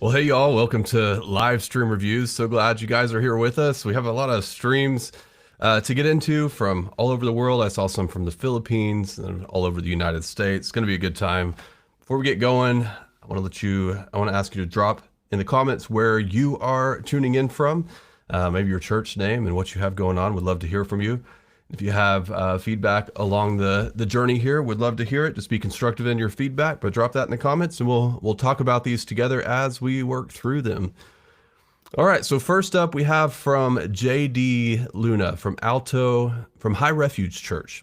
Well, hey, y'all. Welcome to Live Stream Reviews. So glad you guys are here with us. We have a lot of streams to get into from all over the world. I saw some from the Philippines and all over the United States. It's going to be a good time. Before we get going, I want to ask you to drop in the comments where you are tuning in from, maybe your church name and what you have going on. We'd love to hear from you. If you have feedback along the journey here, we'd love to hear it. Just be constructive in your feedback, but drop that in the comments and we'll talk about these together as we work through them. All right, so first up we have from JD Luna from Alto, from High Refuge Church.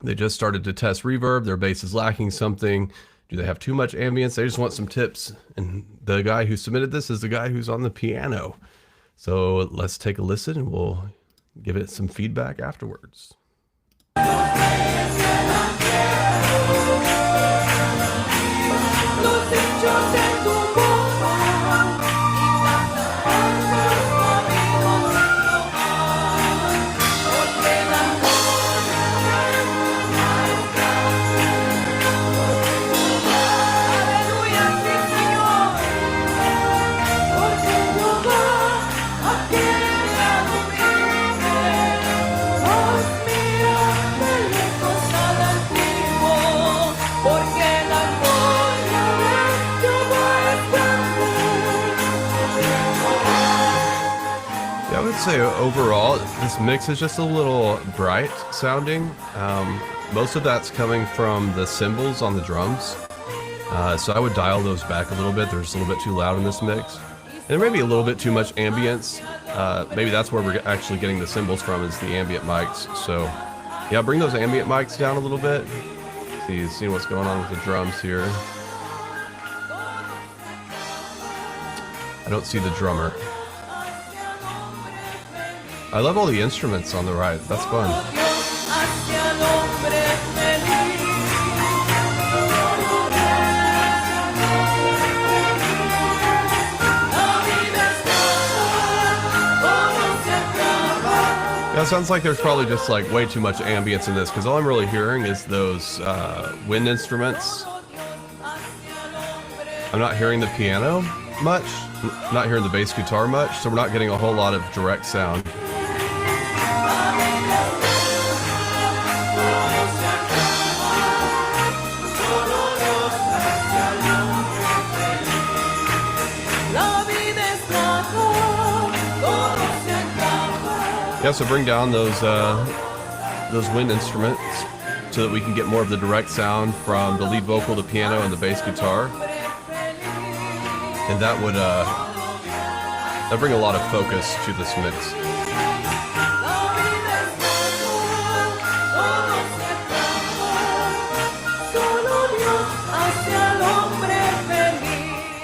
They just started to test reverb. Their bass is lacking something. Do they have too much ambience? They just want some tips. And the guy who submitted this is the guy who's on the piano. So let's take a listen and we'll give it some feedback afterwards. Say overall this mix is just a little bright sounding. Most of that's coming from the cymbals on the drums, so I would dial those back a little bit. They're just a little bit too loud in this mix, and maybe a little bit too much ambience. Maybe that's where we're actually getting the cymbals from, is the ambient mics. So yeah, bring those ambient mics down a little bit. See what's going on with the drums here. I don't see the drummer. I love all the instruments on the right. That's fun. Yeah, it sounds like there's probably just like way too much ambience in this, because all I'm really hearing is those wind instruments. I'm not hearing the piano much. I'm not hearing the bass guitar much, so we're not getting a whole lot of direct sound. Yeah, so bring down those wind instruments so that we can get more of the direct sound from the lead vocal, the piano, and the bass guitar. And that would that'd bring a lot of focus to this mix.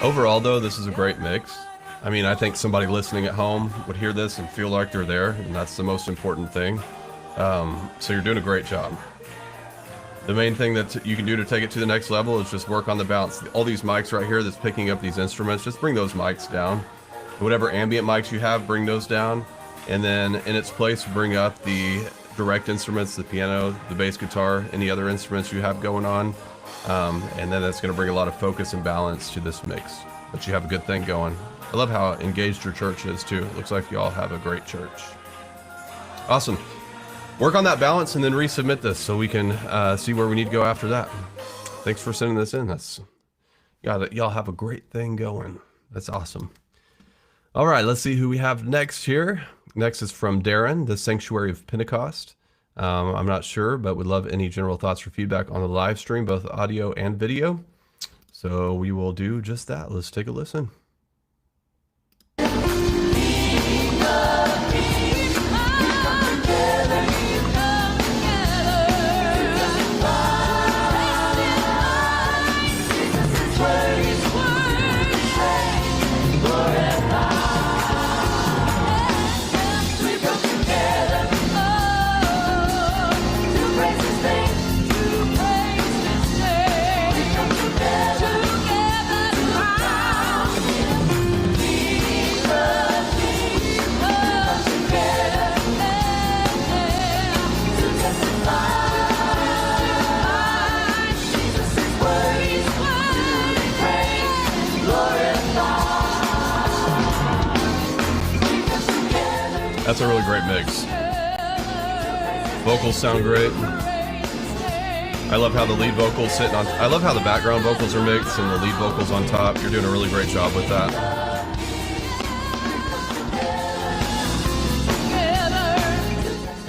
Overall, though, this is a great mix. I mean, I think somebody listening at home would hear this and feel like they're there, and that's the most important thing. So you're doing a great job. The main thing that you can do to take it to the next level is just work on the bounce. All these mics right here that's picking up these instruments, just bring those mics down. Whatever ambient mics you have, bring those down. And then in its place, bring up the direct instruments, the piano, the bass guitar, any other instruments you have going on. And then that's going to bring a lot of focus and balance to this mix. But you have a good thing going. I love how engaged your church is too. It looks like you all have a great church. Awesome. Work on that balance and then resubmit this so we can see where we need to go after that. Thanks for sending this in. Y'all have a great thing going. That's awesome. All right, let's see who we have next here. Next is from Darren, the Sanctuary of Pentecost. I'm not sure, but would love any general thoughts or feedback on the live stream, both audio and video. So we will do just that. Let's take a listen. That's a really great mix. Vocals sound great. I love how the lead vocals sitting on. I love how the background vocals are mixed and the lead vocals on top. You're doing a really great job with that.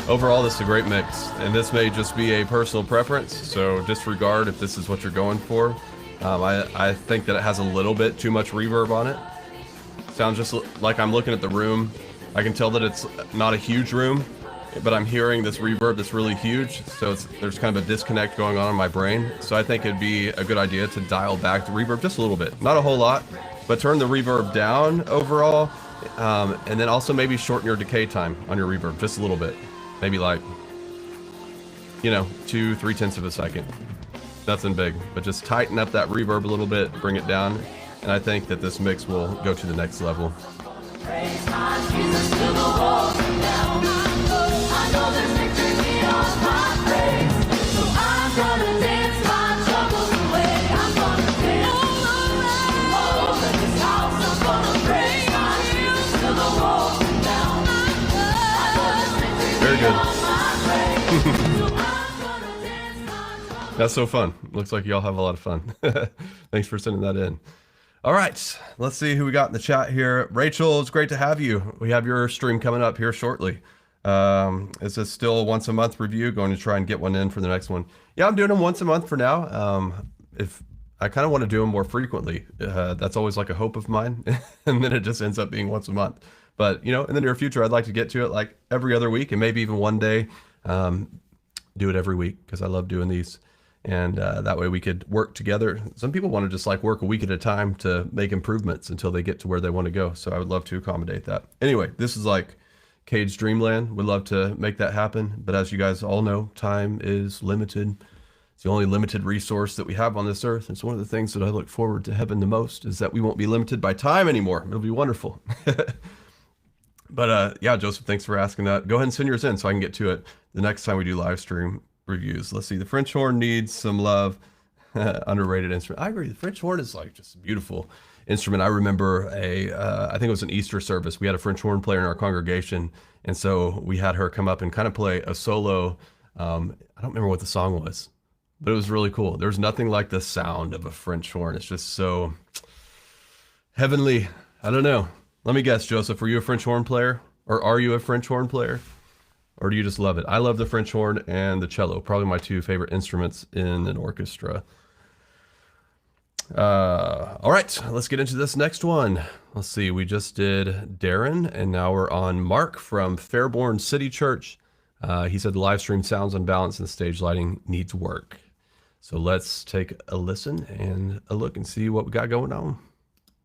Overall, this is a great mix, and this may just be a personal preference, so disregard if this is what you're going for. I think that it has a little bit too much reverb on it. Sounds just like I'm looking at the room. I can tell that it's not a huge room, but I'm hearing this reverb that's really huge, so there's kind of a disconnect going on in my brain. So I think it'd be a good idea to dial back the reverb just a little bit. Not a whole lot, but turn the reverb down overall, and then also maybe shorten your decay time on your reverb just a little bit. Maybe like, 2-3 tenths of a second. Nothing big, but just tighten up that reverb a little bit, bring it down, and I think that this mix will go to the next level. Praise my Jesus till the walls come down. I know there's victory beyond my praise, so I'm gonna dance my troubles away. I'm gonna dance all over this house. I'm gonna praise my Jesus till the walls come down. I know there's victory Very good. beyond my praise, so I'm gonna dance my troubles. That's so fun. Looks like y'all have a lot of fun. Thanks for sending that in. All right, let's see who we got in the chat here. Rachel, it's great to have you. We have your stream coming up here shortly. Is this still a once a month review? Going to try and get one in for the next one. Yeah, I'm doing them once a month for now. If I kind of want to do them more frequently, that's always like a hope of mine. And then it just ends up being once a month. But, in the near future, I'd like to get to it like every other week and maybe even one day do it every week because I love doing these. And that way we could work together. Some people want to just like work a week at a time to make improvements until they get to where they want to go. So I would love to accommodate that. Anyway, this is like Kade's dreamland. We'd love to make that happen. But as you guys all know, time is limited. It's the only limited resource that we have on this earth. It's one of the things that I look forward to heaven the most is that we won't be limited by time anymore. It'll be wonderful. But yeah, Joseph, thanks for asking that. Go ahead and send yours in so I can get to it the next time we do live stream reviews. Let's see. The French horn needs some love. Underrated instrument. I agree. The French horn is like just a beautiful instrument. I remember I think it was an Easter service. We had a French horn player in our congregation. And so we had her come up and kind of play a solo. I don't remember what the song was, but it was really cool. There's nothing like the sound of a French horn. It's just so heavenly. I don't know. Let me guess, Joseph, were you a French horn player or are you a French horn player? Or do you just love it? I love the French horn and the cello, probably my two favorite instruments in an orchestra. All right, let's get into this next one. Let's see, we just did Darren, and now we're on Mark from Fairborn City Church. He said the live stream sounds unbalanced and the stage lighting needs work. So let's take a listen and a look and see what we got going on.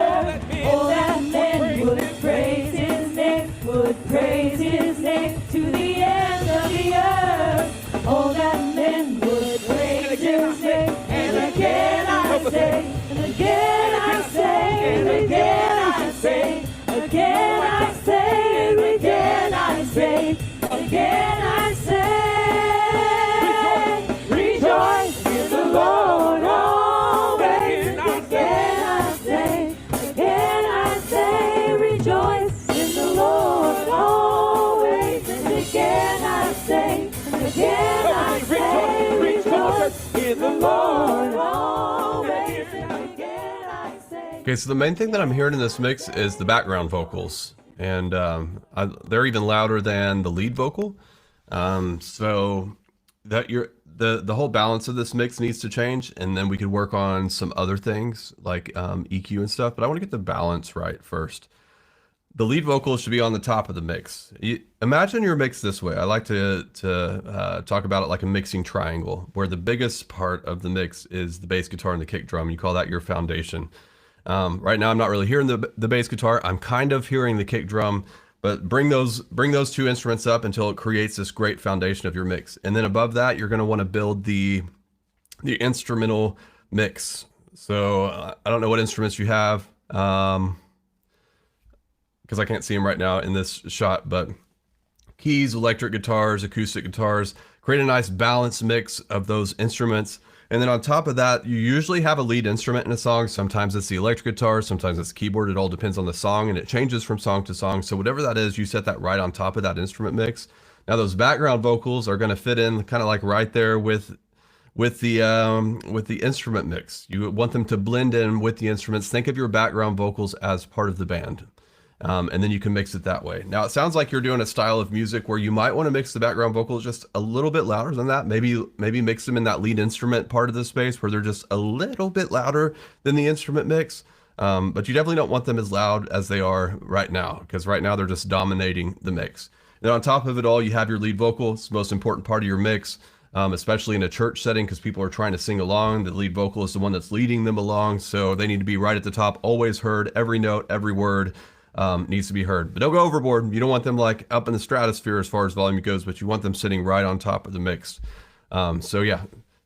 Oh, that man would praise his name, would praise his name to the end of the earth. Oh, that man would praise his name, and again I say, and again I say, and again I say, again I say, and again I say, again I say, rejoice in the Lord always, and again I say, rejoice in the Lord always, and again I say, rejoice in the Lord always, and again I say. Okay, so the main thing that I'm hearing in this mix is the background vocals, and they're even louder than the lead vocal. So that the whole balance of this mix needs to change, and then we could work on some other things like EQ and stuff. But I want to get the balance right first. The lead vocals should be on the top of the mix. Imagine your mix this way. I like to talk about it like a mixing triangle, where the biggest part of the mix is the bass guitar and the kick drum. You call that your foundation. Right now, I'm not really hearing the bass guitar. I'm kind of hearing the kick drum, but bring those two instruments up until it creates this great foundation of your mix. And then above that, you're going to want to build the instrumental mix. So I don't know what instruments you have. Because I can't see them right now in this shot, but keys, electric guitars, acoustic guitars, create a nice balanced mix of those instruments. And then on top of that, you usually have a lead instrument in a song. Sometimes it's the electric guitar, sometimes it's the keyboard. It all depends on the song, and it changes from song to song. So whatever that is, you set that right on top of that instrument mix. Now those background vocals are going to fit in kind of like right there with the instrument mix. You want them to blend in with the instruments. Think of your background vocals as part of the band. And then you can mix it that way. Now it sounds like you're doing a style of music where you might want to mix the background vocals just a little bit louder than that. Maybe mix them in that lead instrument part of the space where they're just a little bit louder than the instrument mix. But you definitely don't want them as loud as they are right now, because right now they're just dominating the mix. And on top of it all, you have your lead vocal. It's the most important part of your mix, especially in a church setting, because people are trying to sing along. The lead vocal is the one that's leading them along, so they need to be right at the top, always heard. Every note, every word needs to be heard. But don't go overboard. You don't want them like up in the stratosphere as far as volume goes, but you want them sitting right on top of the mix. So yeah,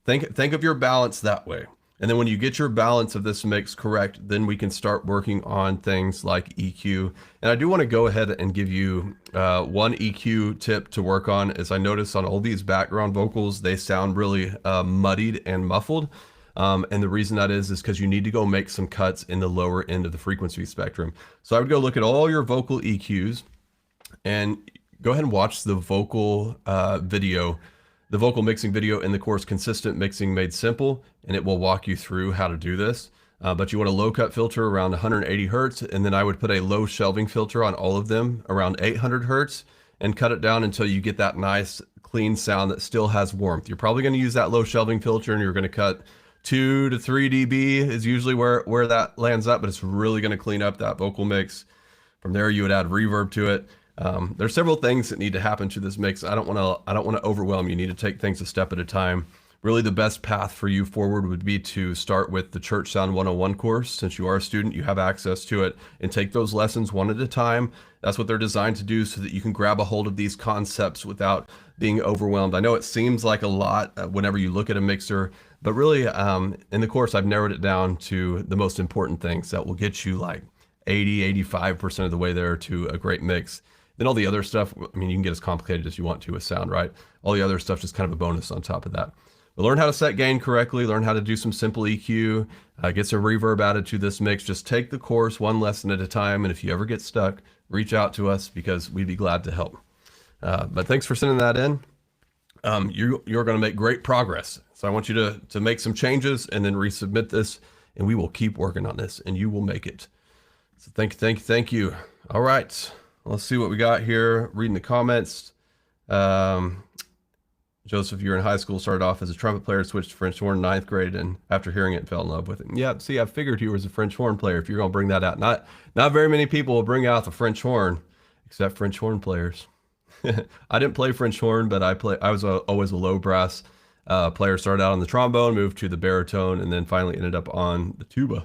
think of your balance that way. And then when you get your balance of this mix correct, then we can start working on things like EQ. And I do want to go ahead and give you one EQ tip to work on. As I notice on all these background vocals, they sound really muddied and muffled. And the reason that is because you need to go make some cuts in the lower end of the frequency spectrum. So I would go look at all your vocal EQs and go ahead and watch the vocal video, the vocal mixing video in the course Consistent Mixing Made Simple, and it will walk you through how to do this. But you want a low cut filter around 180 hertz, and then I would put a low shelving filter on all of them around 800 hertz and cut it down until you get that nice clean sound that still has warmth. You're probably going to use that low shelving filter, and you're going to cut 2 to 3 dB is usually where that lands up, but it's really going to clean up that vocal mix. From there, you would add reverb to it. There's several things that need to happen to this mix. I don't want to overwhelm you. You need to take things a step at a time. Really, the best path for you forward would be to start with the Church Sound 101 course. Since you are a student, you have access to it, and take those lessons one at a time. That's what they're designed to do, so that you can grab a hold of these concepts without being overwhelmed. I know it seems like a lot whenever you look at a mixer, but really in the course, I've narrowed it down to the most important things that will get you like 85% of the way there to a great mix. Then all the other stuff, I mean, you can get as complicated as you want to with sound, right? All the other stuff just kind of a bonus on top of that. But learn how to set gain correctly, learn how to do some simple EQ, get some reverb added to this mix. Just take the course one lesson at a time, and if you ever get stuck, reach out to us because we'd be glad to help. But thanks for sending that in. You're going to make great progress. So I want you to make some changes and then resubmit this, and we will keep working on this, and you will make it. So thank you. All right, let's see what we got here. Reading the comments. Joseph, you're in high school, started off as a trumpet player, switched to French horn in 9th grade, and after hearing it, fell in love with it. Yeah, see, I figured you were a French horn player if you're going to bring that out. Not very many people will bring out the French horn, except French horn players. I didn't play French horn, but I was always a low brass player. Started out on the trombone, moved to the baritone, and then finally ended up on the tuba.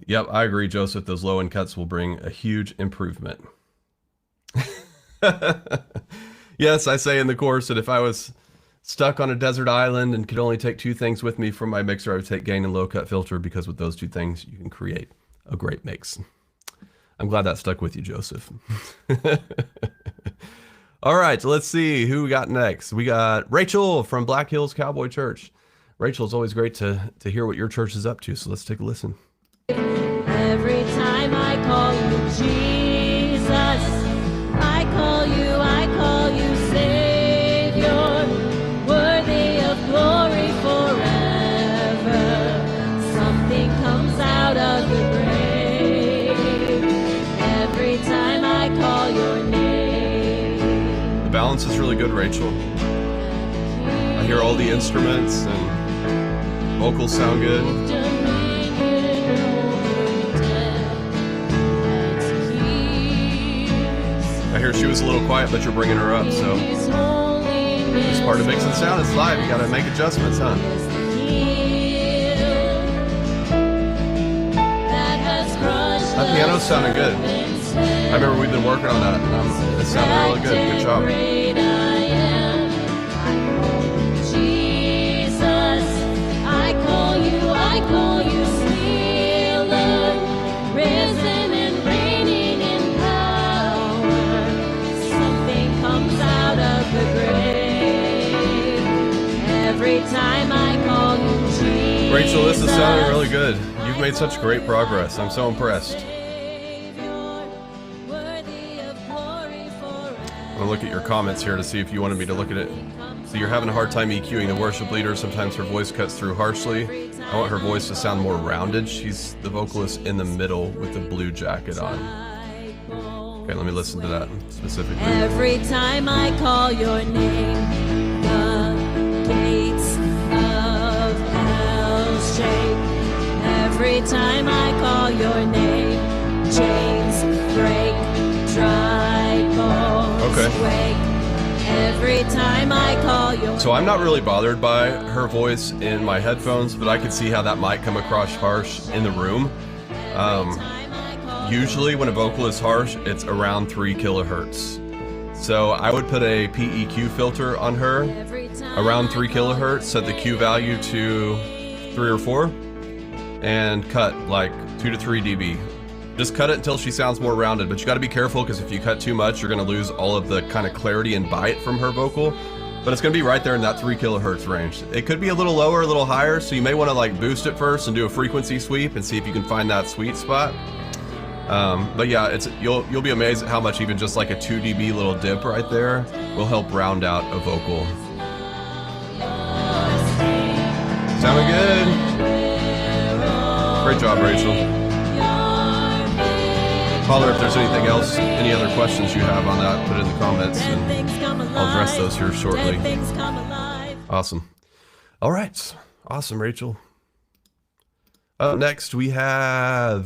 Yep, I agree, Joseph. Those low end cuts will bring a huge improvement. Yes, I say in the course that if I was stuck on a desert island and could only take 2 things with me from my mixer, I would take gain and low cut filter, because with those 2 things, you can create a great mix. I'm glad that stuck with you, Joseph. All right, so let's see who we got next. We got Rachel from Black Hills Cowboy Church. Rachel, it's always great to hear what your church is up to, so let's take a listen. Every time I call you Jesus, I call you Savior, worthy of glory forever. Something comes out of the grave every time I call your name. The balance is really good, Rachel. I hear all the instruments and vocals sound good. I hear she was a little quiet, but you're bringing her up, so it's part of mixing sound. It's live. You got to make adjustments, huh? That piano's sounding good. I remember we've been working on that, and it sounded really good. Good job. I call you Healer, risen and reigning in power. Something comes out of the grave every time sounding really good. You've made such great progress. I'm so impressed. I'm gonna look at your comments here to see if you wanted me to look at it. So you're having a hard time EQing the worship leader. Sometimes her voice cuts through harshly. I want her voice to sound more rounded. She's the vocalist in the middle with the blue jacket on. Okay, let me listen to that specifically. Every time I call your name, the gates of hell shake. Every time I call your name, chains break, dry bones wake. Every time I call your So I'm not really bothered by her voice in my headphones, but I could see how that might come across harsh in the room. Usually when a vocal is harsh, it's around 3 kilohertz. So I would put a PEQ filter on her around 3 kilohertz, set the Q value to 3 or 4, and cut like 2 to 3 dB. Just cut it until she sounds more rounded, but you got to be careful because if you cut too much, you're going to lose all of the kind of clarity and bite from her vocal. But it's going to be right there in that 3 kilohertz range. It could be a little lower, a little higher, so you may want to like boost it first and do a frequency sweep and see if you can find that sweet spot. But yeah, you'll be amazed at how much even just like a 2 dB little dip right there will help round out a vocal. Sounding good. Great job, Rachel. Holler if there's anything else, any other questions you have on that, put it in the comments and I'll address those here shortly. Awesome. All right. Awesome, Rachel. Up next, we have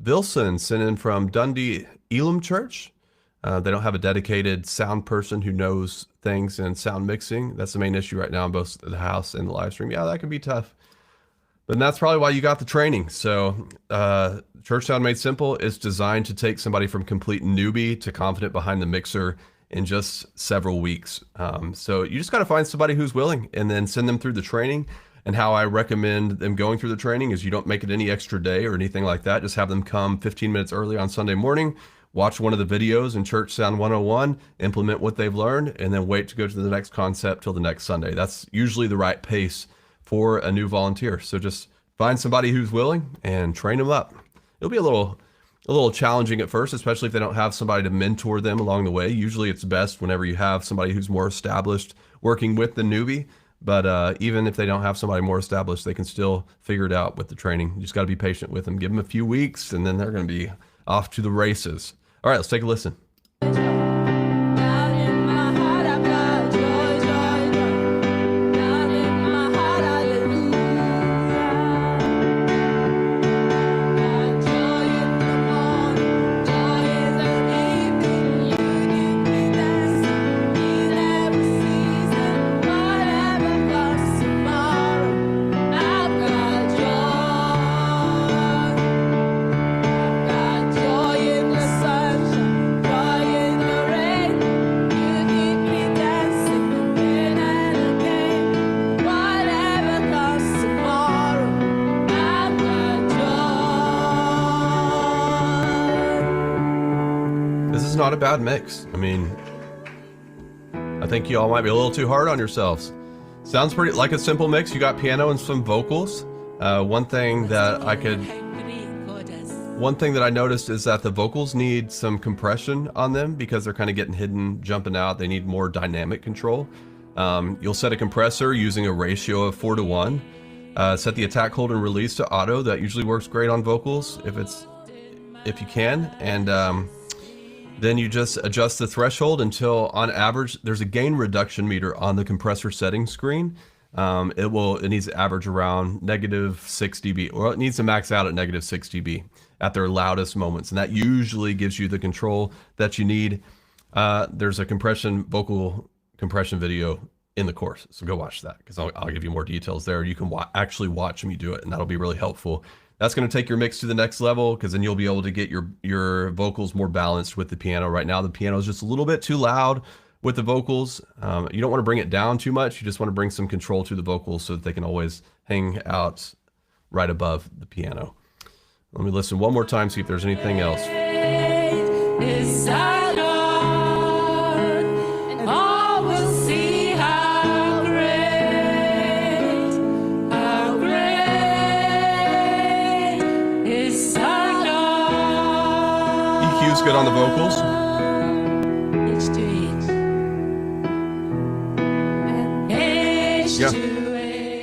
Vilson sent in from Dundee Elim Church. They don't have a dedicated sound person who knows things in sound mixing. That's the main issue right now in both the house and the live stream. Yeah, that can be tough. But that's probably why you got the training. So Church Sound Made Simple is designed to take somebody from complete newbie to confident behind the mixer in just several weeks. So you just got to find somebody who's willing and then send them through the training. And how I recommend them going through the training is you don't make it any extra day or anything like that. Just have them come 15 minutes early on Sunday morning, watch one of the videos in Church Sound 101, implement what they've learned, and then wait to go to the next concept till the next Sunday. That's usually the right pace for a new volunteer. So just find somebody who's willing and train them up. It'll be a little challenging at first, especially if they don't have somebody to mentor them along the way. Usually it's best whenever you have somebody who's more established working with the newbie. But even if they don't have somebody more established, they can still figure it out with the training. You just got to be patient with them. Give them a few weeks, and then they're going to be off to the races. All right, let's take a listen. Not a bad mix. I mean, I think you all might be a little too hard on yourselves. Sounds pretty like a simple mix. You got piano and some vocals. One thing that I noticed is that the vocals need some compression on them because they're kind of getting hidden, jumping out. They need more dynamic control. You'll set a compressor using a ratio of 4:1. Set the attack, hold, and release to auto. That usually works great on vocals if you can. And then you just adjust the threshold until, on average, there's a gain reduction meter on the compressor settings screen. It needs to average around -6 dB, or it needs to max out at -6 dB at their loudest moments, and that usually gives you the control that you need. There's a vocal compression video in the course, so go watch that because I'll give you more details there. You can actually watch me do it, and that'll be really helpful. That's going to take your mix to the next level because then you'll be able to get your vocals more balanced with the piano. Right now, the piano is just a little bit too loud with the vocals. You don't want to bring it down too much. You just want to bring some control to the vocals so that they can always hang out right above the piano. Let me listen one more time, see if there's anything else. How great who's good on the vocals? H to H. Yeah.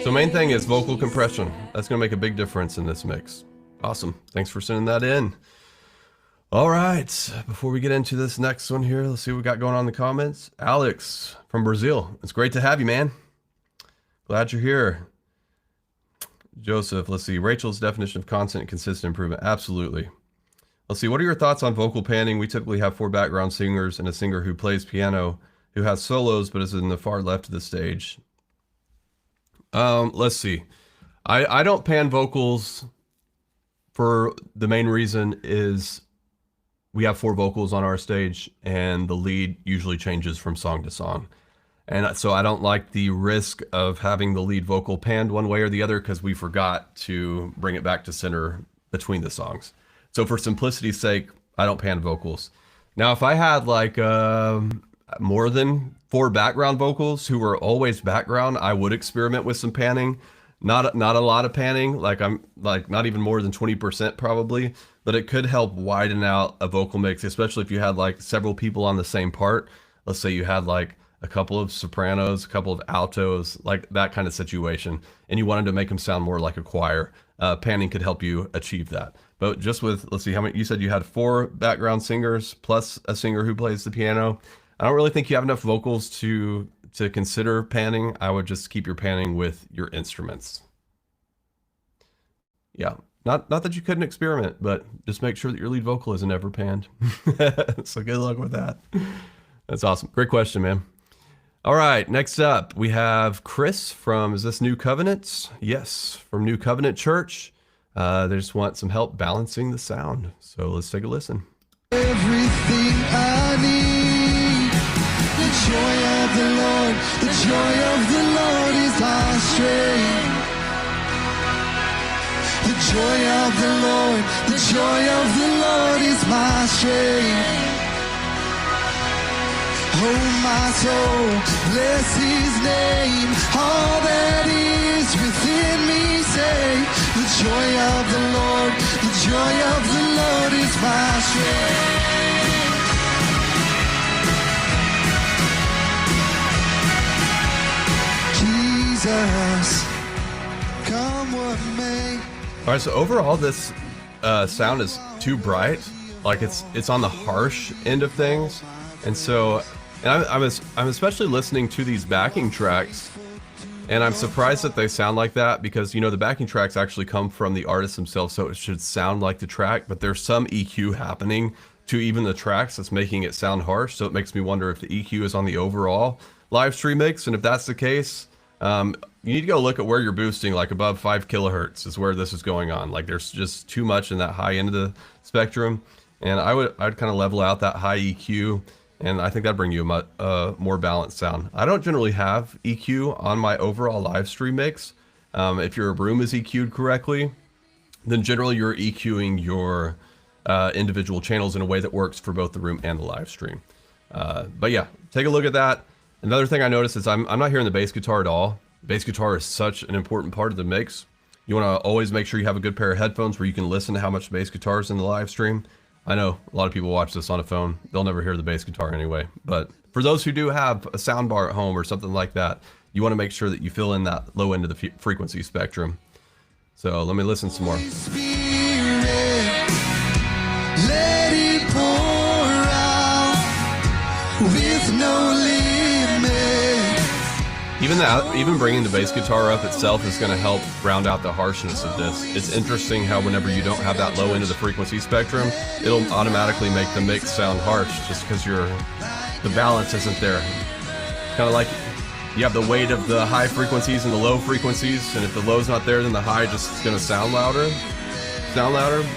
So main thing is vocal compression. That's going to make a big difference in this mix. Awesome. Thanks for sending that in. All right. Before we get into this next one here, let's see what we got going on in the comments. Alex from Brazil. It's great to have you, man. Glad you're here. Joseph, let's see. Rachel's definition of constant and consistent improvement. Absolutely. Let's see. What are your thoughts on vocal panning? We typically have 4 background singers and a singer who plays piano who has solos but is in the far left of the stage. Let's see. I don't pan vocals for the main reason is we have 4 vocals on our stage and the lead usually changes from song to song. And so I don't like the risk of having the lead vocal panned one way or the other because we forgot to bring it back to center between the songs. So for simplicity's sake, I don't pan vocals. Now, if I had like more than 4 background vocals who were always background, I would experiment with some panning. Not a lot of panning, I'm not even more than 20% probably, but it could help widen out a vocal mix, especially if you had like several people on the same part. Let's say you had like a couple of sopranos, a couple of altos, like that kind of situation, and you wanted to make them sound more like a choir. Panning could help you achieve that. But just with, let's see, how many, you said you had 4 background singers plus a singer who plays the piano. I don't really think you have enough vocals to consider panning. I would just keep your panning with your instruments. Yeah, not that you couldn't experiment, but just make sure that your lead vocal isn't ever panned. So good luck with that. That's awesome. Great question, man. All right, next up we have Chris from, is this New Covenant? Yes, from New Covenant Church. They just want some help balancing the sound. So let's take a listen. Everything I need, the joy of the Lord, the joy of the Lord is our strength. The joy of the Lord, the joy of the Lord is my strength. Oh my soul, bless his name, all that is within me say, the joy of the Lord, the joy of the Lord is my strength. Jesus, come what may. All right, so overall this sound is too bright, like it's on the harsh end of things, and so. And I'm especially listening to these backing tracks, and I'm surprised that they sound like that because, you know, the backing tracks actually come from the artists themselves, so it should sound like the track, but there's some EQ happening to even the tracks that's making it sound harsh, so it makes me wonder if the EQ is on the overall live stream mix, and if that's the case, you need to go look at where you're boosting, like above 5 kilohertz is where this is going on. Like there's just too much in that high end of the spectrum, and I'd kind of level out that high EQ. And I think that'd bring you a more balanced sound. I don't generally have EQ on my overall live stream mix. If your room is EQ'd correctly, then generally you're EQing your individual channels in a way that works for both the room and the live stream. But yeah, take a look at that. Another thing I noticed is I'm not hearing the bass guitar at all. Bass guitar is such an important part of the mix. You want to always make sure you have a good pair of headphones where you can listen to how much bass guitar is in the live stream. I know a lot of people watch this on a phone. They'll never hear the bass guitar anyway. But for those who do have a sound bar at home or something like that, you want to make sure that you fill in that low end of the frequency spectrum. So let me listen some more. Spirit, let it pour out with no limit. Even bringing the bass guitar up itself is going to help round out the harshness of this. It's interesting how whenever you don't have that low end of the frequency spectrum, it'll automatically make the mix sound harsh just because the balance isn't there. Kind of like you have the weight of the high frequencies and the low frequencies, and if the low's not there, then the high just is going to sound louder.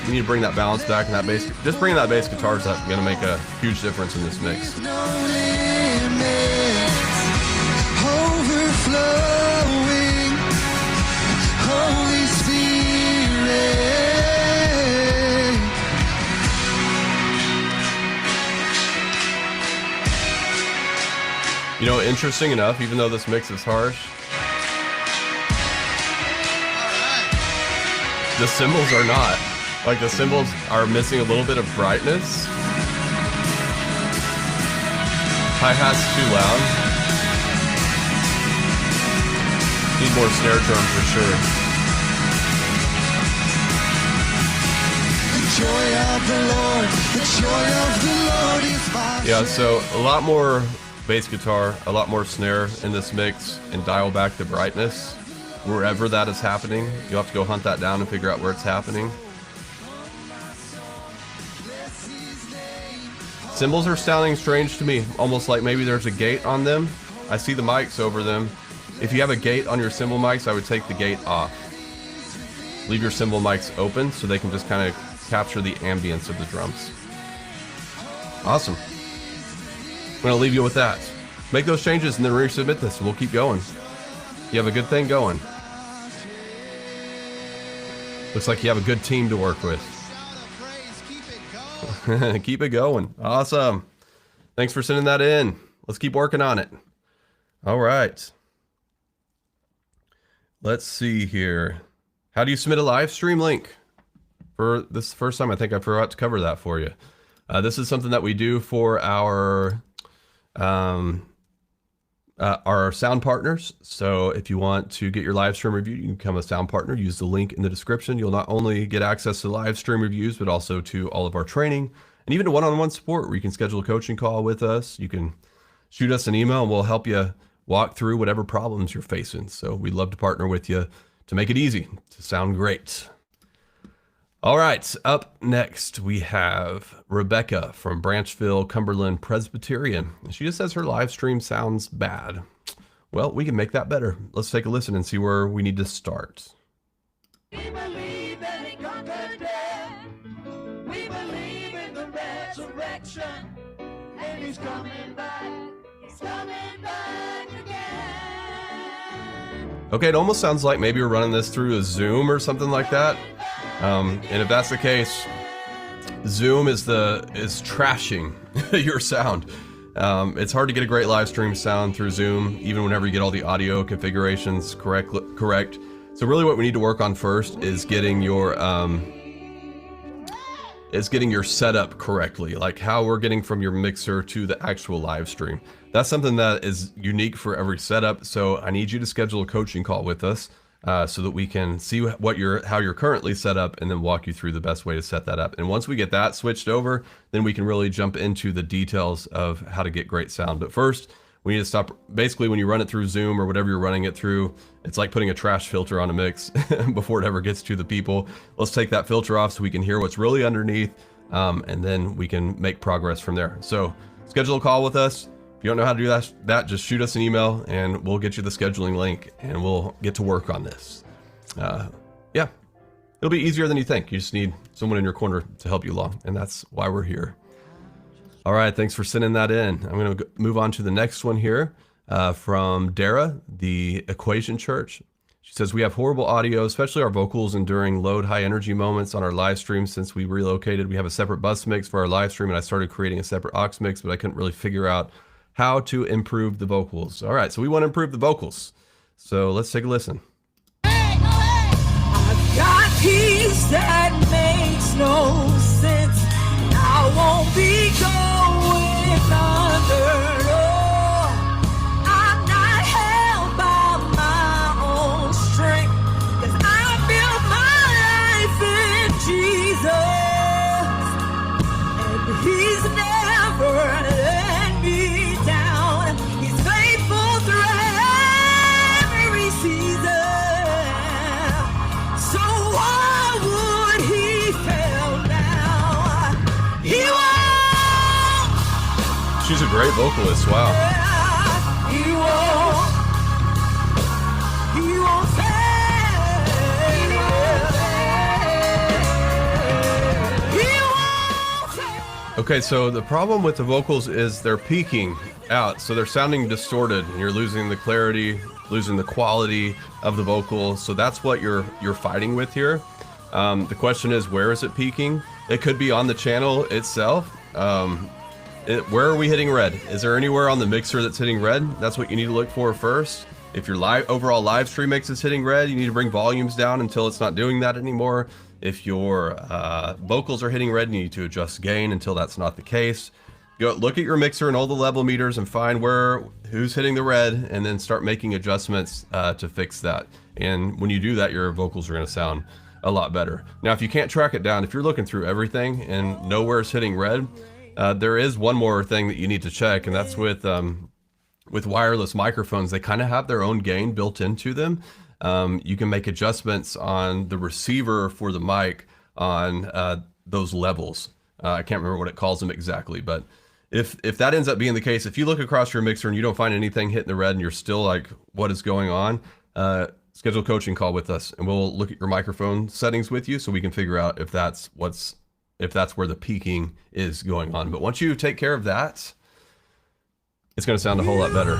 We need to bring that balance back, and just bringing that bass guitar is going to make a huge difference in this mix. Overflowing Holy Spirit. You know, interesting enough, even though this mix is harsh, the cymbals are not. Like the cymbals are missing a little bit of brightness. Hi-hat's too loud. Need more snare drum for sure. The joy of the Lord, the joy of the Lord is my Yeah, so a lot more bass guitar, a lot more snare in this mix, and dial back the brightness. Wherever that is happening, you'll have to go hunt that down and figure out where it's happening. Cymbals are sounding strange to me, almost like maybe there's a gate on them. I see the mics over them. If you have a gate on your cymbal mics, I would take the gate off. Leave your cymbal mics open so they can just kind of capture the ambience of the drums. Awesome. I'm going to leave you with that. Make those changes and then resubmit this and we'll keep going. You have a good thing going. Looks like you have a good team to work with. Keep it going. Awesome. Thanks for sending that in. Let's keep working on it. All right. Let's see here. How do you submit a live stream link? For this first time, I think I forgot to cover that for you. This is something that we do for our sound partners. So if you want to get your live stream review, you can become a sound partner. Use the link in the description. You'll not only get access to live stream reviews, but also to all of our training and even to one-on-one support where you can schedule a coaching call with us. You can shoot us an email and we'll help you walk through whatever problems you're facing. So we'd love to partner with you to make it easy, to sound great. All right, up next we have Rebecca from Branchville, Cumberland, Presbyterian. She just says her live stream sounds bad. Well, we can make that better. Let's take a listen and see where we need to start. We believe that he conquered death. We believe in the resurrection. And he's coming back. He's coming back again. Okay, it almost sounds like maybe we're running this through a Zoom or something like that. And if that's the case, Zoom is trashing your sound. It's hard to get a great live stream sound through Zoom, even whenever you get all the audio configurations correct. So really what we need to work on first is getting your setup correctly, like how we're getting from your mixer to the actual live stream. That's something that is unique for every setup. So I need you to schedule a coaching call with us. So that we can see how you're currently set up and then walk you through the best way to set that up. And once we get that switched over, then we can really jump into the details of how to get great sound. But first, we need to stop. Basically, when you run it through Zoom or whatever you're running it through, it's like putting a trash filter on a mix before it ever gets to the people. Let's take that filter off so we can hear what's really underneath, and then we can make progress from there. So schedule a call with us. If you don't know how to do that, just shoot us an email and we'll get you the scheduling link and we'll get to work on this. Yeah, it'll be easier than you think. You just need someone in your corner to help you along, and that's why we're here. All right, thanks for sending that in. I'm going to move on to the next one here from Dara, the Equation Church. She says, we have horrible audio, especially our vocals and during load high energy moments on our live stream since we relocated. We have a separate bus mix for our live stream, and I started creating a separate aux mix, but I couldn't really figure out how to improve the vocals. All right, so we want to improve the vocals. So let's take a listen. I've got peace that makes no sense. I won't be going under. Oh, I'm not held by my own strength, 'cause I built my life in Jesus, and he's never let me down. He's faithful through every season. So why would he fail now? He won't. She's a great vocalist. Wow. He won't. He won't fail. He won't fail. Okay, so the problem with the vocals is they're peaking out, so they're sounding distorted, and you're losing the clarity, losing the quality of the vocal. So that's what you're fighting with here. The question is, where is it peaking? It could be on the channel itself. Where are we hitting red? Is there anywhere on the mixer that's hitting red? That's what you need to look for first. If your overall live stream mix is hitting red, you need to bring volumes down until it's not doing that anymore. If your vocals are hitting red, you need to adjust gain until that's not the case. go look at your mixer and all the level meters and find who's hitting the red, and then start making adjustments to fix that. And when you do that, your vocals are going to sound a lot better. Now, if you can't track it down, if you're looking through everything and nowhere's hitting red, there is one more thing that you need to check, and that's with wireless microphones. They kind of have their own gain built into them. You can make adjustments on the receiver for the mic on those levels. I can't remember what it calls them exactly, but if that ends up being the case, if you look across your mixer and you don't find anything hitting the red and you're still like, what is going on? Schedule a coaching call with us, and we'll look at your microphone settings with you so we can figure out if that's where the peaking is going on. But once you take care of that, it's going to sound a whole lot better.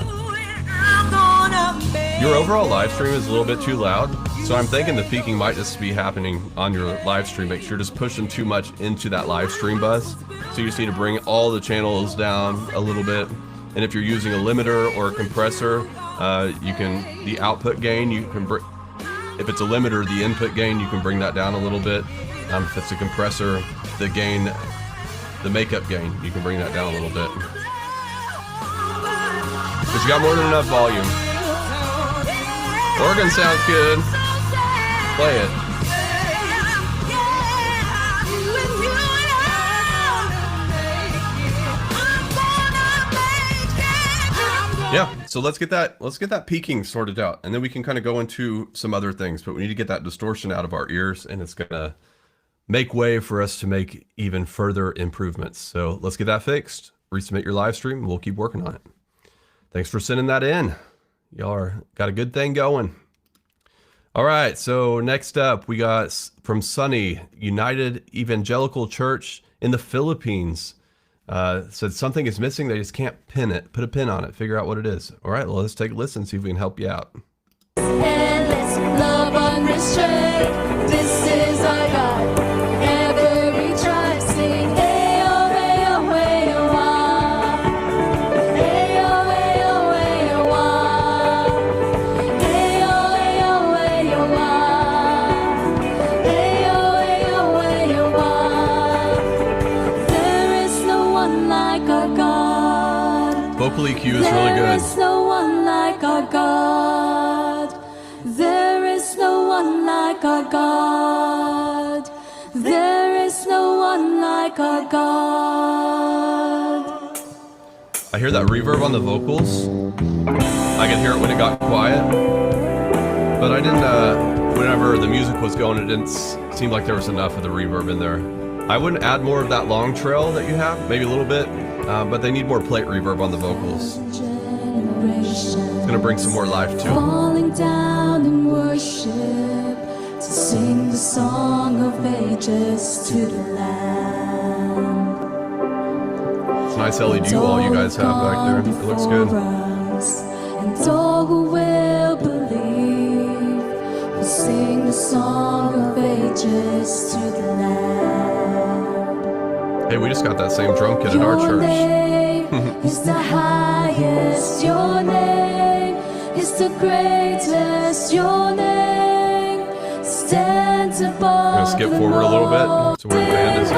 Your overall live stream is a little bit too loud, so I'm thinking the peaking might just be happening on your live stream. Make sure you're just pushing too much into that live stream bus. So you just need to bring all the channels down a little bit. And if you're using a limiter or a compressor, the output gain, if it's a limiter, the input gain, you can bring that down a little bit. If it's a compressor, the makeup gain, you can bring that down a little bit. But you got more than enough volume. Organ sounds good. Play it. Yeah, so let's get that peaking sorted out, and then we can kind of go into some other things, but we need to get that distortion out of our ears, and it's gonna make way for us to make even further improvements. So let's get that fixed. Resubmit your live stream, and we'll keep working on it. Thanks for sending that in. Y'all got a good thing going. All right, so next up we got from Sunny, United Evangelical Church in the Philippines. Said something is missing, they just can't pin it. Put a pin on it, figure out what it is. All right, well, let's take a listen, see if we can help you out. Endless love unrestrained. This is our God. Every tribe sing. Ayo, ayo, ayo, ah. Ayo, ayo, ayo, ah. Ayo, ayo, ayo, ah. Ayo, ayo, ayo, ah. There is no one like our God. Vocal EQ is really good. There is no one like our God. There is no one like our God. There is no one like our God. I hear that reverb on the vocals. I could hear it when it got quiet, but I didn't, whenever the music was going, it didn't seem like there was enough of the reverb in there. I wouldn't add more of that long trail that you have, maybe a little bit, but they need more plate reverb on the vocals. It's gonna bring some more life to it. Falling down in worship to sing the song of ages to the Lamb. It's a nice LED wall you guys have back there. It looks good. And all who will believe will sing the song of ages to the Lamb. Hey, we just got that same drum kit at our Your church. name is the highest. Your name is the greatest. Your name stands above. I'm gonna skip forward a little bit to where the band is in.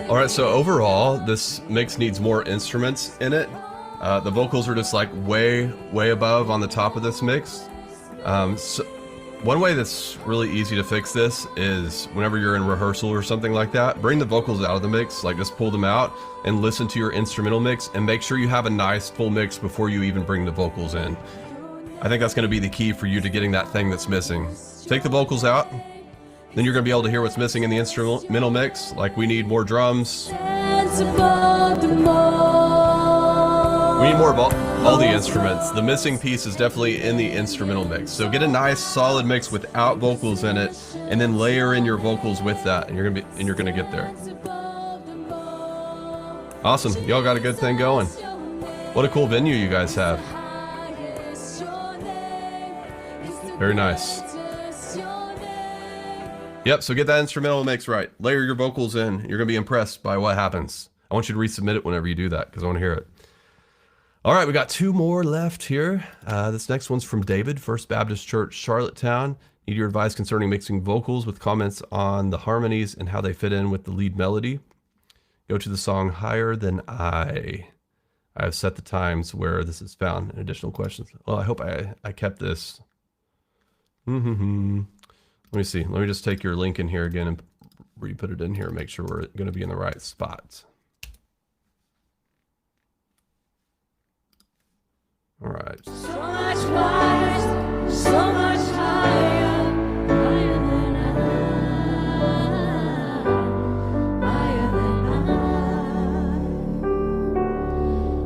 All right, so overall, this mix needs more instruments in it. The vocals are just like way above on the top of this mix. So one way that's really easy to fix this is whenever you're in rehearsal or something like that, bring the vocals out of the mix, like just pull them out and listen to your instrumental mix and make sure you have a nice full mix before you even bring the vocals in. I think that's gonna be the key for you to getting that thing that's missing. Take the vocals out, then you're gonna be able to hear what's missing in the instrumental mix, like we need more drums. We need more of all the instruments. The missing piece is definitely in the instrumental mix. So get a nice solid mix without vocals in it, and then layer in your vocals with that, and you're gonna get there. Awesome, y'all got a good thing going. What a cool venue you guys have. Very nice. Yep, so get that instrumental mix right. Layer your vocals in. You're going to be impressed by what happens. I want you to resubmit it whenever you do that because I want to hear it. All right, we got 2 more left here. This next one's from David, First Baptist Church, Charlottetown. Need your advice concerning mixing vocals with comments on the harmonies and how they fit in with the lead melody. Go to the song Higher Than I. I have set the times where this is found and additional questions. Well, I hope I kept this. Let me see. Let me just take your link in here again and re-put it in here and make sure we're going to be in the right spot. All right. So much wise, so much higher, higher than I, higher than I,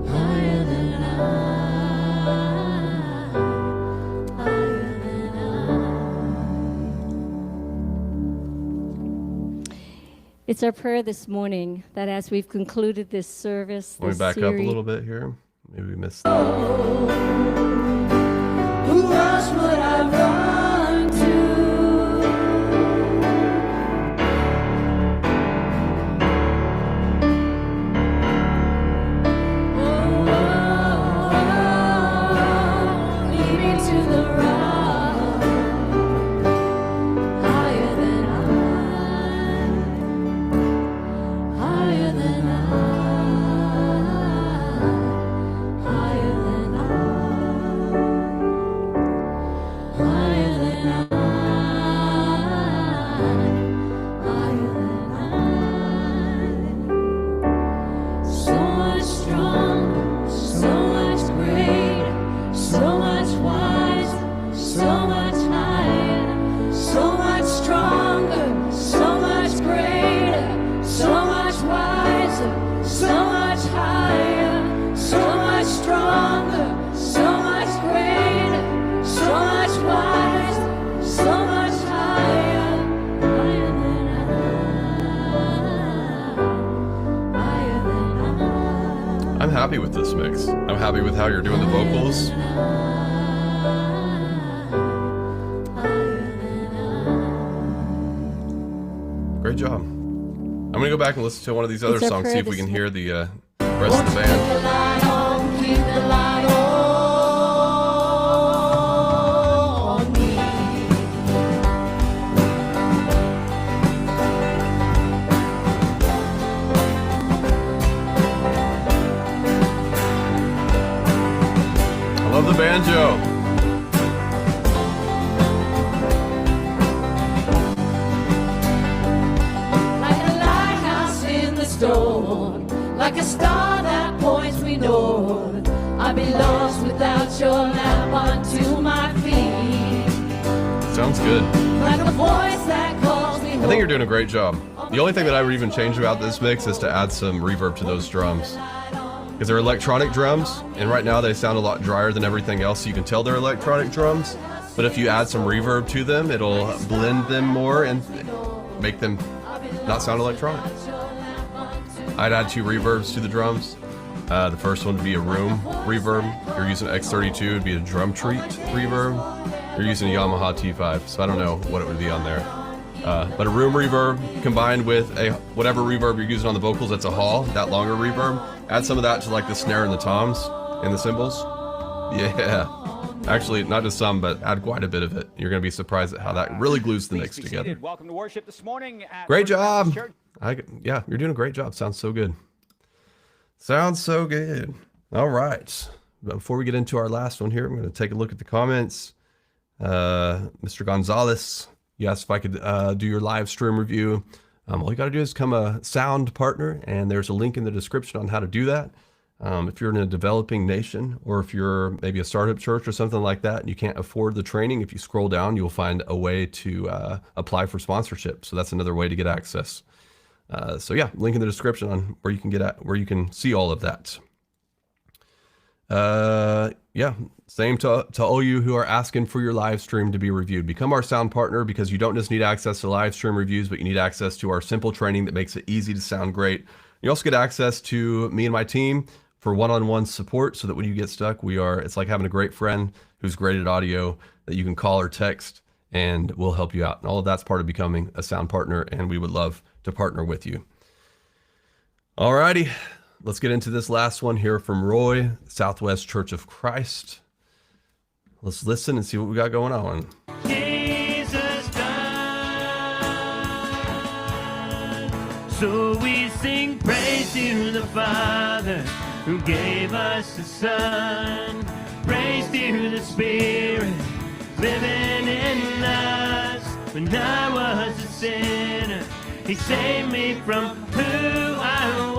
higher than I, higher than I. It's our prayer this morning that as we've concluded this service, Let me back up a little bit here. Maybe we missed that. Who else would I run to? Lead me to the rock, higher than I, higher than I. I'm happy with this mix. I'm happy with how you're doing the vocals. Great job. I'm going to go back and listen to one of these other songs, see if we can hear the rest of the band. Keep the light on me. I love the banjo. Like a lighthouse in the storm, like a star that points me north. I'd be lost without your lamp unto my feet. Sounds good. Like a voice that calls me home. I think you're doing a great job. The only thing that I would even change about this mix is to add some reverb to those drums. Because they're electronic drums, and right now they sound a lot drier than everything else, so you can tell they're electronic drums. But if you add some reverb to them, it'll blend them more and make them not sound electronic. I'd add 2 reverbs to the drums. The first one would be a room reverb. If you're using X32, it would be a drum treat reverb. You're using a Yamaha T5, so I don't know what it would be on there. But a room reverb combined with whatever reverb you're using on the vocals, that's a hall, that longer reverb. Add some of that to like the snare and the toms and the cymbals. Yeah. Actually, not just some, but add quite a bit of it. You're going to be surprised at how that really glues the mix together. Welcome to worship this morning at Great job. Yeah, you're doing a great job. Sounds so good. Sounds so good. All right. Before we get into our last one here, I'm going to take a look at the comments. Mr. Gonzalez, you asked if I could do your live stream review. All you got to do is become a sound partner, and there's a link in the description on how to do that. If you're in a developing nation, or if you're maybe a startup church or something like that, and you can't afford the training, if you scroll down, you'll find a way to apply for sponsorship. So that's another way to get access. So yeah, link in the description on where you can where you can see all of that. Yeah, same to all you who are asking for your live stream to be reviewed. Become our sound partner, because you don't just need access to live stream reviews, but you need access to our simple training that makes it easy to sound great. You also get access to me and my team for one-on-one support, so that when you get stuck, it's like having a great friend who's great at audio that you can call or text, and we'll help you out. And all of that's part of becoming a sound partner, and we would love to partner with you. Alrighty, let's get into this last one here from Roy, Southwest Church of Christ. Let's listen and see what we got going on. Jesus died, so we sing praise to the Father who gave us the Son. Praise to the Spirit living in us. When I was a sinner, He saved me from who I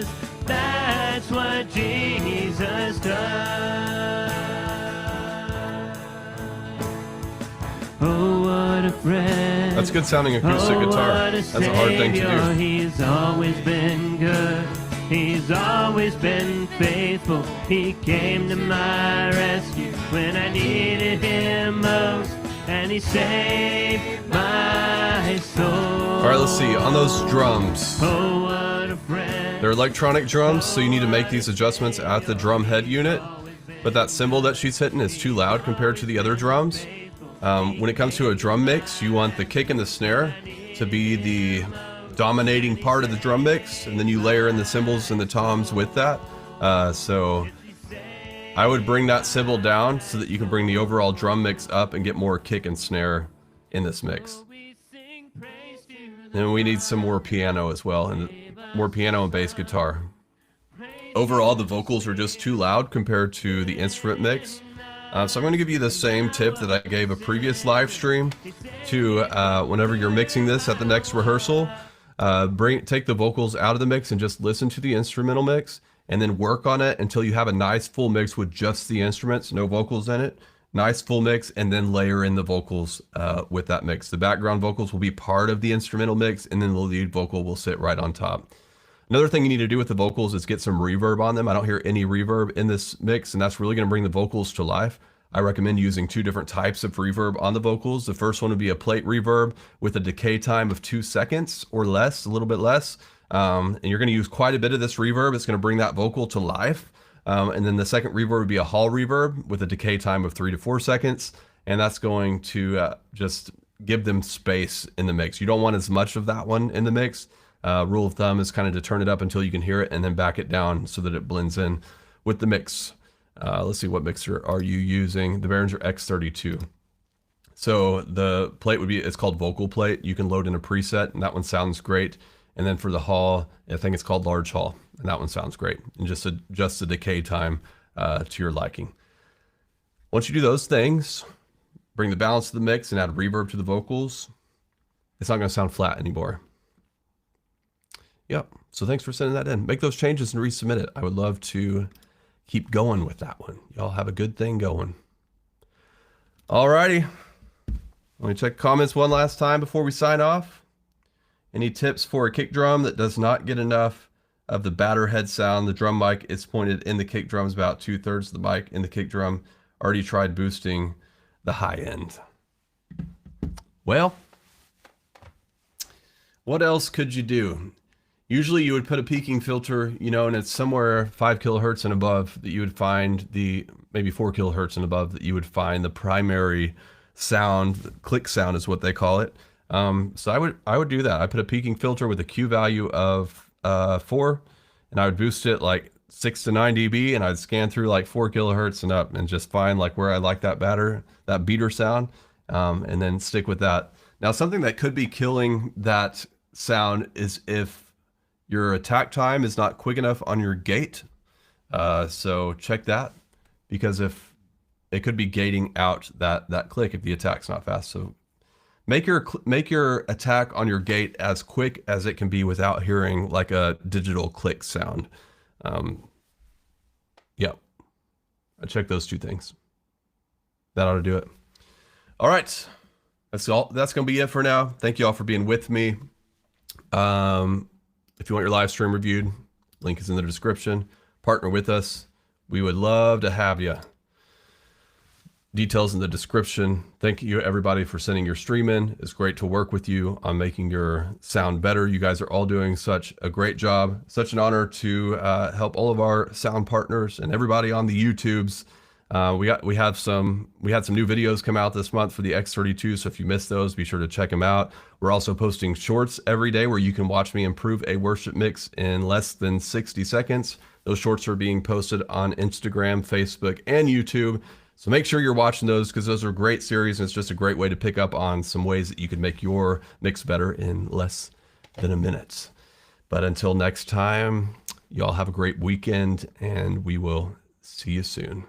was. That's what Jesus does. Oh, what a friend. That's good sounding acoustic guitar. That's a hard thing to do. He's always been good. He's always been faithful. He came to my rescue when I needed Him most, and He saved my soul. All right, let's see. On those drums, Oh, what a friend. they're electronic drums, so you need to make these adjustments at the drum head unit. But that cymbal that she's hitting is too loud compared to the other drums. When it comes to a drum mix, you want the kick and the snare to be the dominating part of the drum mix, and then you layer in the cymbals and the toms with that. So I would bring that cymbal down so that you can bring the overall drum mix up and get more kick and snare in this mix. And we need some more piano as well, and more piano and bass guitar. Overall, the vocals are just too loud compared to the instrument mix. So I'm going to give you the same tip that I gave a previous live stream to whenever you're mixing this at the next rehearsal. Take the vocals out of the mix and just listen to the instrumental mix, and then work on it until you have a nice full mix with just the instruments, no vocals in it. Nice full mix, and then layer in the vocals with that mix. The background vocals will be part of the instrumental mix, and then the lead vocal will sit right on top. Another thing you need to do with the vocals is get some reverb on them. I don't hear any reverb in this mix, and that's really going to bring the vocals to life. I recommend using 2 different types of reverb on the vocals. The first one would be a plate reverb with a decay time of 2 seconds or less, a little bit less. And you're going to use quite a bit of this reverb. It's going to bring that vocal to life. And then the second reverb would be a hall reverb with a decay time of 3 to 4 seconds. And that's going to just give them space in the mix. You don't want as much of that one in the mix. Rule of thumb is kind of to turn it up until you can hear it and then back it down so that it blends in with the mix. Let's see, what mixer are you using? The Behringer X32. So the plate would be, it's called Vocal Plate. You can load in a preset, and that one sounds great. And then for the hall, I think it's called Large Hall, and that one sounds great. And just adjust the decay time to your liking. Once you do those things, bring the balance to the mix and add reverb to the vocals, it's not going to sound flat anymore. Yep. So thanks for sending that in. Make those changes and resubmit it. I would love to keep going with that one. Y'all have a good thing going. Alrighty. Let me check comments one last time before we sign off. Any tips for a kick drum that does not get enough of the batter head sound? The drum mic is pointed in the kick drums, about 2/3 of the mic in the kick drum. Already tried boosting the high end. Well, what else could you do? Usually you would put a peaking filter, and it's somewhere 5 kilohertz and above that you would find maybe 4 kilohertz and above that you would find the primary sound. The click sound is what they call it. So I would do that. I put a peaking filter with a Q value of 4, and I would boost it like 6 to 9 dB, and I'd scan through like 4 kilohertz and up and just find like where I like that beater sound, and then stick with that. Now, something that could be killing that sound is if your attack time is not quick enough on your gate. So check that, because if it could be gating out that click if the attack's not fast. So make your attack on your gate as quick as it can be without hearing like a digital click sound. Yeah, I check those 2 things. That ought to do it. All right, that's all. That's gonna be it for now. Thank you all for being with me. If you want your live stream reviewed, link is in the description. Partner with us. We would love to have you. Details in the description. Thank you everybody for sending your stream in. It's great to work with you on making your sound better. You guys are all doing such a great job. Such an honor to help all of our sound partners and everybody on the YouTubes We had some new videos come out this month for the X32. So if you missed those, be sure to check them out. We're also posting shorts every day where you can watch me improve a worship mix in less than 60 seconds. Those shorts are being posted on Instagram, Facebook, and YouTube. So make sure you're watching those because those are great series and it's just a great way to pick up on some ways that you can make your mix better in less than a minute. But until next time, y'all have a great weekend and we will see you soon.